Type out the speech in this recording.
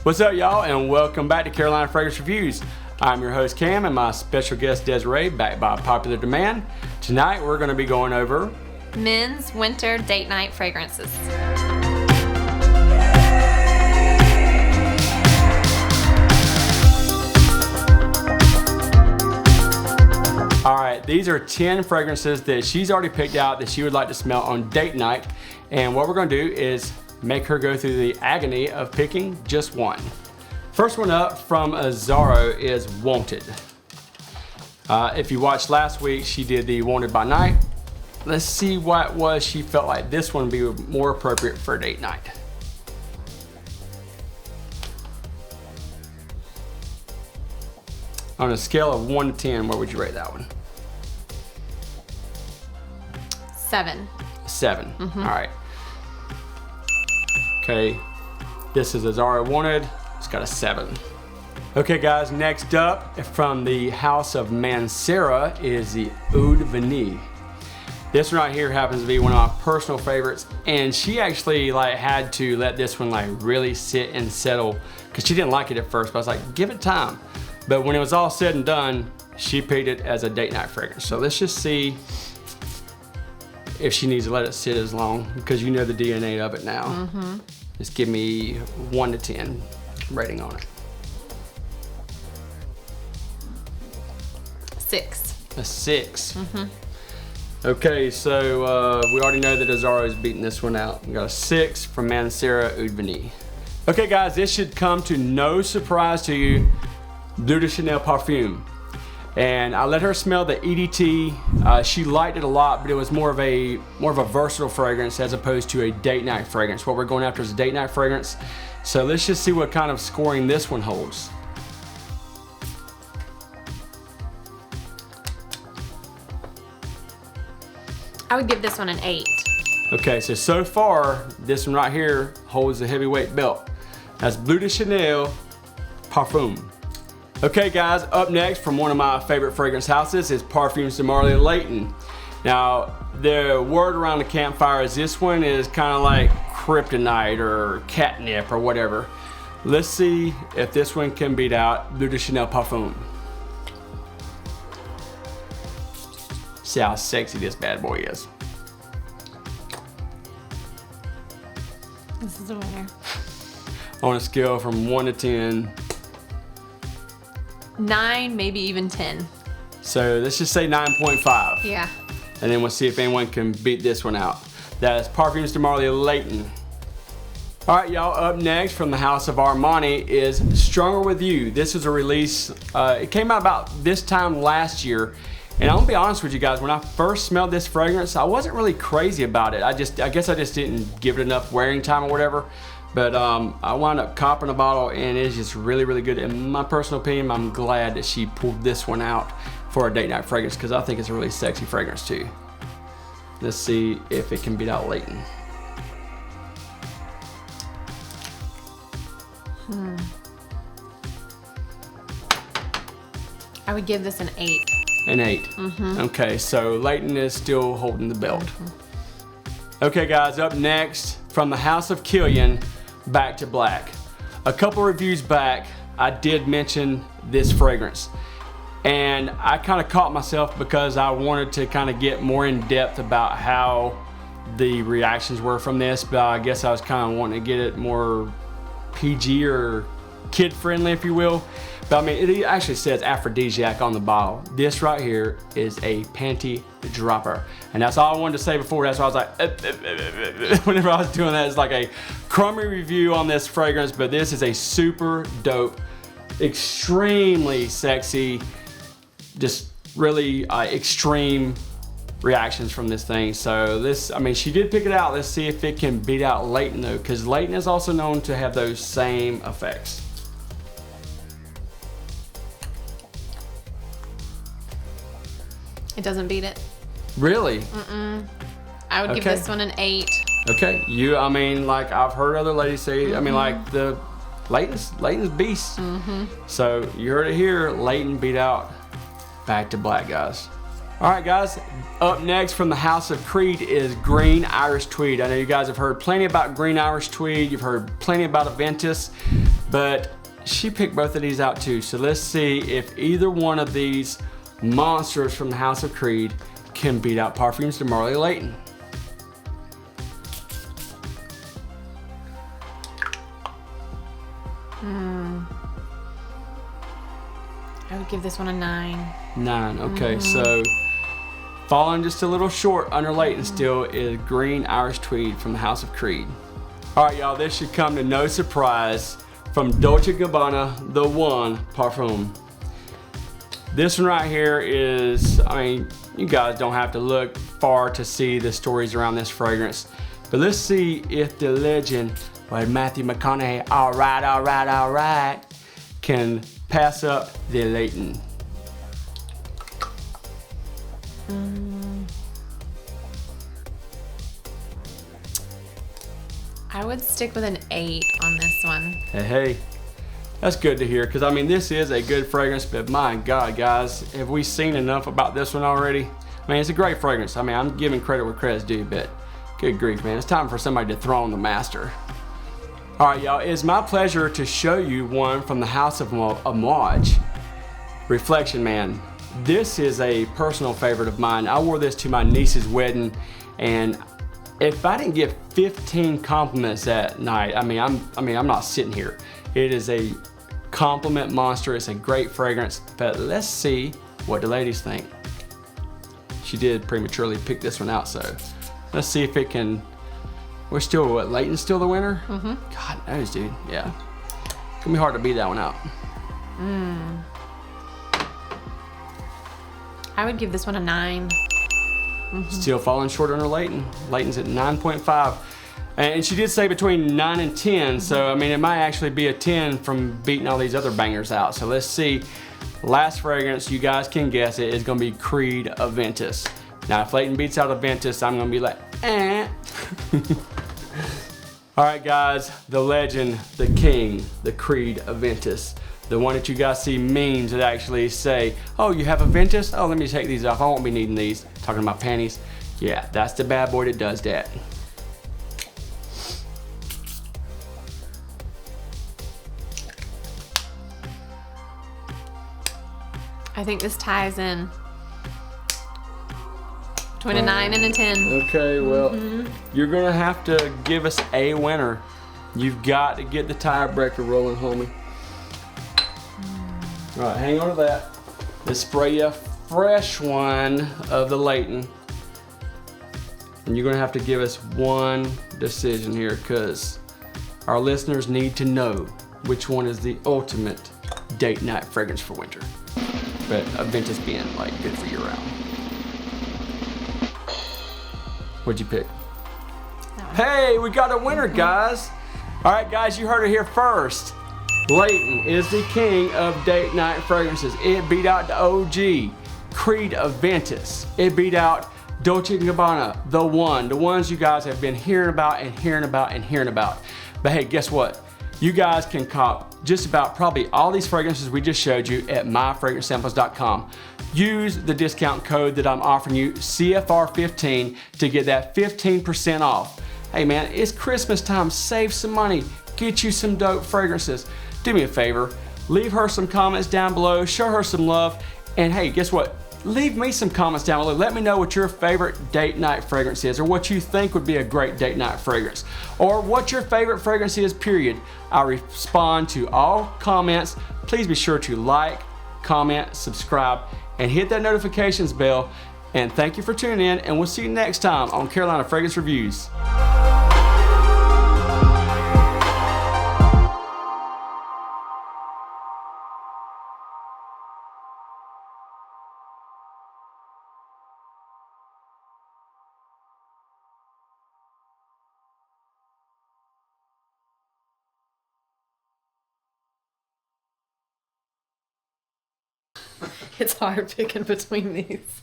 What's up, y'all, and welcome back to Carolina Fragrance Reviews. I'm your host Cam and my special guest Desiree, back by popular demand. Tonight we're going to be going over men's winter date night fragrances. Alright, these are 10 fragrances that she's already picked out that she would like to smell on date night. And what we're going to do is make her go through the agony of picking just one. First one up from Azzaro is Wanted. If you watched last week, she did the Wanted by Night. Let's see what it was she felt like this one would be more appropriate for a date night. On a scale of 1 to 10, what would you rate that one? 7. 7. All right. Okay, this is Azzaro Wanted. It's got a 7. Okay, guys, next up from the house of Mancera is the Aoud Vanille. This one right here happens to be one of my personal favorites, and she actually had to let this one really sit and settle because she didn't like it at first, but I was like, give it time. But when it was all said and done, she picked it as a date night fragrance. So let's just see if she needs to let it sit as long, because you know the DNA of it now. Just give me 1 to 10 rating on it. 6. A 6. Okay, so we already know that Azzaro's beating this one out. We got a 6 from Mancera Aoud Vanille. Okay, guys, this should come to no surprise to you. Bleu de Chanel Parfum. And I let her smell the EDT. She liked it a lot, but it was more of a versatile fragrance as opposed to a date night fragrance. What we're going after is a date night fragrance. So let's just see what kind of scoring this one holds. I would give this one an 8. Okay, so far, this one right here holds the heavyweight belt. That's Bleu de Chanel Parfum. Okay, guys, up next from one of my favorite fragrance houses is Parfums de Marly Layton. Now, the word around the campfire is this one is kind of like kryptonite or catnip or whatever. Let's see if this one can beat out Bleu de Chanel Parfum. See how sexy this bad boy is. This is a winner. On a scale from 1 to 10. 9, maybe even 10. So let's just say 9.5. Yeah. And then we'll see if anyone can beat this one out. That is Parfums de Marly Layton. All right, y'all, up next from the house of Armani is Stronger With You. This is a release, it came out about this time last year. And I'm gonna be honest with you guys, when I first smelled this fragrance, I wasn't really crazy about it. I guess I just didn't give it enough wearing time or whatever. But I wound up copping a bottle, and it's just really, really good. In my personal opinion, I'm glad that she pulled this one out for a date night fragrance because I think it's a really sexy fragrance too. Let's see if it can beat out Layton. I would give this an 8. An 8. Okay, so Layton is still holding the belt. Okay, guys, up next from the house of Kilian, Back to Black. A couple reviews back, I did mention this fragrance, and I kind of caught myself because I wanted to kind of get more in depth about how the reactions were from this, but I guess I was kind of wanting to get it more PG or kid friendly, if you will. But I mean, it actually says aphrodisiac on the bottle. This right here is a panty dropper. And that's all I wanted to say before. That's why I was like, whenever I was doing that, it's like a crummy review on this fragrance, but this is a super dope, extremely sexy, just really extreme reactions from this thing. So this, I mean, she did pick it out. Let's see if it can beat out Layton though, because Layton is also known to have those same effects. It doesn't beat it. Really? I would give this one an 8. Okay, I mean, like I've heard other ladies say, I mean, like the Layton's beast. So you heard it here, Layton beat out Back to Black, guys. All right, guys, up next from the House of Creed is Green Irish Tweed. I know you guys have heard plenty about Green Irish Tweed. You've heard plenty about Aventus, but she picked both of these out too. So let's see if either one of these monsters from the House of Creed can beat out Parfums de Marly Layton. I would give this one a 9. 9, okay, so falling just a little short under Layton still is Green Irish Tweed from the House of Creed. All right, y'all, this should come to no surprise from Dolce Gabbana, the one Parfum. This one right here is, I mean, you guys don't have to look far to see the stories around this fragrance, but let's see if the legend, like Matthew McConaughey, all right, can pass up the Layton. I would stick with an 8 on this one. Hey, that's good to hear, because I mean, this is a good fragrance, but my God, guys, have we seen enough about this one already? I mean, it's a great fragrance. I mean, I'm giving credit where credit's due, but good grief, man. It's time for somebody to throne the master. All right, y'all, it's my pleasure to show you one from the House of Amouage Reflection Man. This is a personal favorite of mine. I wore this to my niece's wedding, and if I didn't get 15 compliments that night, I'm not sitting here. It is a compliment monster. It's a great fragrance, but let's see what the ladies think. She did prematurely pick this one out, so let's see if it can. We're still, what, Layton's still the winner? God knows, dude. Yeah. It's gonna be hard to beat that one out. I would give this one a 9. Still falling short under Layton. Layton's at 9.5. And she did say between 9 and 10, so I mean, it might actually be a 10 from beating all these other bangers out. So let's see. Last fragrance, you guys can guess it, is gonna be Creed Aventus. Now, if Layton beats out Aventus, I'm gonna be like, eh. All right, guys, the legend, the king, the Creed Aventus. The one that you guys see memes that actually say, oh, you have Aventus? Oh, let me take these off. I won't be needing these. Talking about panties. Yeah, that's the bad boy that does that. I think this ties in between a 9 and a 10. Okay, well, you're gonna have to give us a winner. You've got to get the tiebreaker rolling, homie. All right, hang on to that. Let's spray you a fresh one of the Layton. And you're gonna have to give us one decision here, because our listeners need to know which one is the ultimate date night fragrance for winter. But Aventus being like good for year round. What'd you pick? Hey, we got a winner, guys. All right, guys, you heard it here first. Layton is the king of date night fragrances. It beat out the OG, Creed Aventus. It beat out Dolce & Gabbana, the ones you guys have been hearing about and hearing about and hearing about. But hey, guess what? You guys can cop just about probably all these fragrances we just showed you at myfragrancesamples.com. Use the discount code that I'm offering you, CFR15, to get that 15% off. Hey man, it's Christmas time. Save some money. Get you some dope fragrances. Do me a favor, leave her some comments down below, show her some love, and hey, guess what? Leave me some comments down below. Let me know what your favorite date night fragrance is, or what you think would be a great date night fragrance, or what your favorite fragrance is, period. I respond to all comments. Please be sure to like, comment, subscribe, and hit that notifications bell. And thank you for tuning in, and we'll see you next time on Carolina Fragrance Reviews. It's hard picking between these.